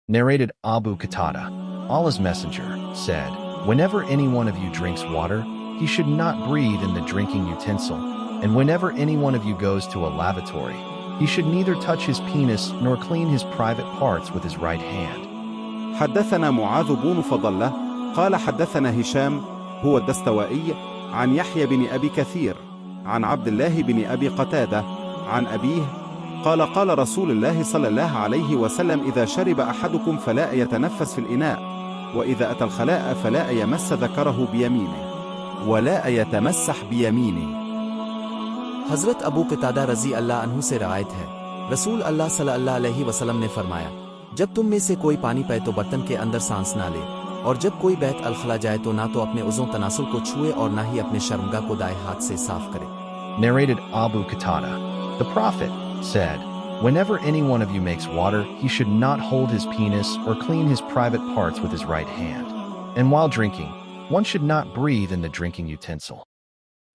Narrated Abu Qatada. Allah's Messenger said, "Whenever any one of you drinks water, he should not breathe in the drinking utensil, and whenever any one of you goes to a lavatory, he should neither touch his penis nor clean his private parts with his right hand." حدثنا معاذ بن فضلة قال حدثنا هشام هو الدستوائي عن يحيى بن أبي كثير عن عبد الله بن أبي قتادة عن أبيه قال قال رسول الله صلى الله عليه وسلم: إذا شرب أحدكم فلا يتنفس في الإناء، وإذا أتى الخلاء فلا يمس ذكره بيمينه ولا يتمسح بيمينه. हज़रत अबू क़तादा रज़ी अल्लाह अन्हु से रवायत है, रसूल अल्लाह सल्लल्लाहु अलैहि वसल्लम ने फरमाया, जब तुम में से कोई पानी पाए तो बर्तन के अंदर सांस ना ले, और जब कोई बैत अलखला जाए तो ना तो अपने उज़ों तनासुल को छुए और ना ही अपने शर्मगाह को दाएं हाथ से साफ करे। Narrated Abu Qatada. The Prophet said, "Whenever any one of you makes water, he should not hold his penis or clean his private parts with his right hand. And while drinking, one should not breathe in the drinking utensil."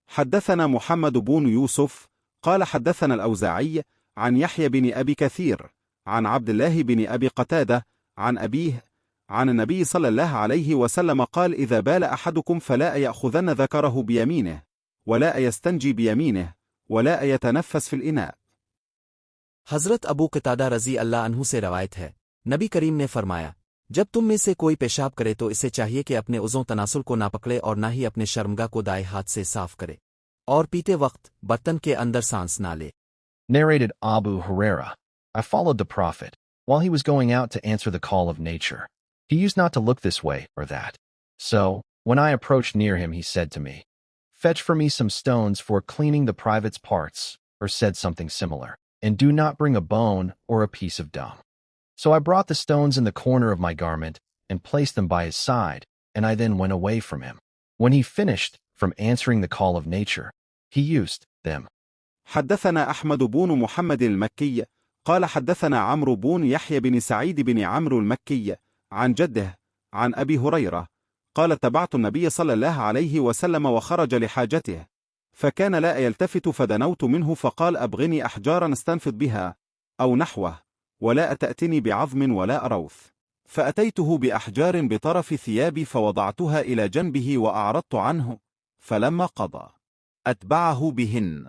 حدثنا محمد بن يوسف قال حدثنا الأوزاعي عن يحيى بن أبي كثير عن عبد الله بن أبي قتادة عن أبيه عن النبي صلى الله عليه وسلم قال: إذا بال أحدكم فلا يأخذن ذكره بيمينه ولا يستنجي بيمينه ولا يتنفس في الإناء. हज़रत अबू क़तादा रज़ी अल्लाह अन्हु से रवायत है, नबी करीम ने फरमाया, जब तुम में से कोई पेशाब करे तो इसे चाहिए कि अपने उज़ों तनासुल को ना पकड़े और ना ही अपने शर्मगाह को दाएं हाथ से साफ करे, और पीते वक्त बर्तन के अंदर सांस ना ले। Narrated Abu Huraira. I followed the Prophet while he was going out to answer the call of nature. He used not to look this way or that. So, when I approached near him, he said to me, "Fetch for me some stones for cleaning the private's parts," or said something similar, "and do not bring a bone or a piece of dung." So I brought the stones in the corner of my garment and placed them by his side, and I then went away from him. When he finished from answering the call of nature, he used them. حدثنا أحمد بن محمد المكي قال حدثنا عمرو بن يحيى بن سعيد بن عمرو المكي عن جده عن أبي هريرة قال: تبعت النبي صلى الله عليه وسلم وخرج لحاجته، فكان لا يلتفت، فدنوت منه فقال: أبغني أحجارا استنفض بها أو نحوه، ولا أتأتني بعظم ولا أروث. فأتيته بأحجار بطرف ثيابي فوضعتها إلى جنبه وأعرضت عنه، فلما قضى أتبعه بهن.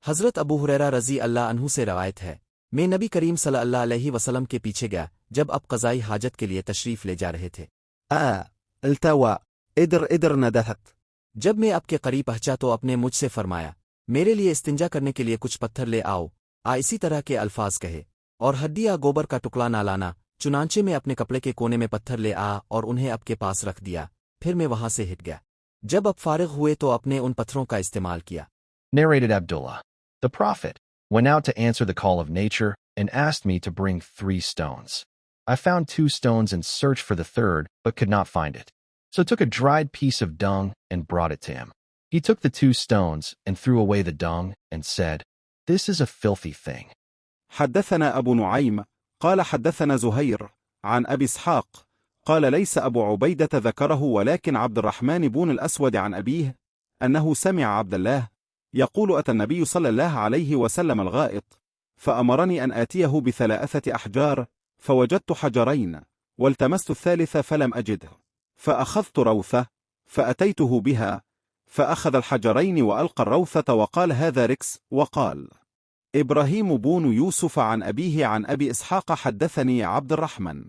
हज़रत अबू हुरैरा रज़ी अल्लाह अन्हु से रवायत है, मैं नबी करीम सल्लल्लाहु अलैहि वसल्लम के पीछे गया जब अब क़ज़ाई हाजत के लिए तशरीफ़ ले जा रहे थे। التوى इधर ندهت। जब मैं आपके करीब पहुंचा तो अपने मुझसे फरमाया, मेरे लिए इस्तिंजा करने के लिए कुछ पत्थर ले आओ। इसी तरह के अल्फाज कहे, और हड्डी या गोबर का टुकड़ा ना लाना। चुनांचे में अपने कपड़े के कोने में पत्थर ले आ और उन्हें आपके पास रख दिया, फिर मैं वहां से हिट गया। जब अब फारिग हुए तो अपने उन पत्थरों का इस्तेमाल किया। Narrated Abdullah. The Prophet went out to answer the call of nature and asked me to bring 3 stones. I found 2 stones and searched for the third, but could not find it. So took a dried piece of dung and brought it to him. He took the 2 stones and threw away the dung and said, "This is a filthy thing." حدثنا أبو نعيم قال حدثنا زهير عن أبي إسحاق قال: ليس أبو عبيدة ذكره، ولكن عبد الرحمن بن الأسود عن أبيه أنه سمع عبد الله يقول: أتى النبي صلى الله عليه وسلم الغائط، فأمرني أن آتيه ب3 أحجار، فوجدت حجرين، والتمست الثالث فلم أجده، فأخذت روثة فأتيته بها، فأخذ الحجرين وألقى الروثة وقال: هذا ركس. وقال إبراهيم بن يوسف عن أبيه عن أبي إسحاق حدثني عبد الرحمن.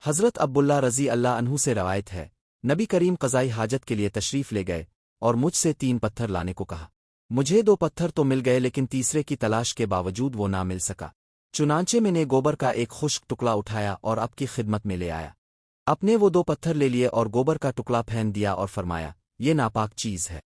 हज़रत अब्दुल्लाह रज़ी अल्लाह अन्हु से रवायत है, नबी करीम क़ज़ाई हाजत के लिए तशरीफ़ ले गए और मुझसे 3 पत्थर लाने को कहा। मुझे 2 पत्थर तो मिल गए, लेकिन तीसरे की तलाश के बावजूद वो ना मिल सका। चुनांचे मैंने गोबर का एक खुश्क टुकड़ा उठाया और आपकी खिदमत में ले आया। आपने वो 2 पत्थर ले लिए और गोबर का टुकड़ा फेंक दिया और फरमाया, ये नापाक चीज़ है।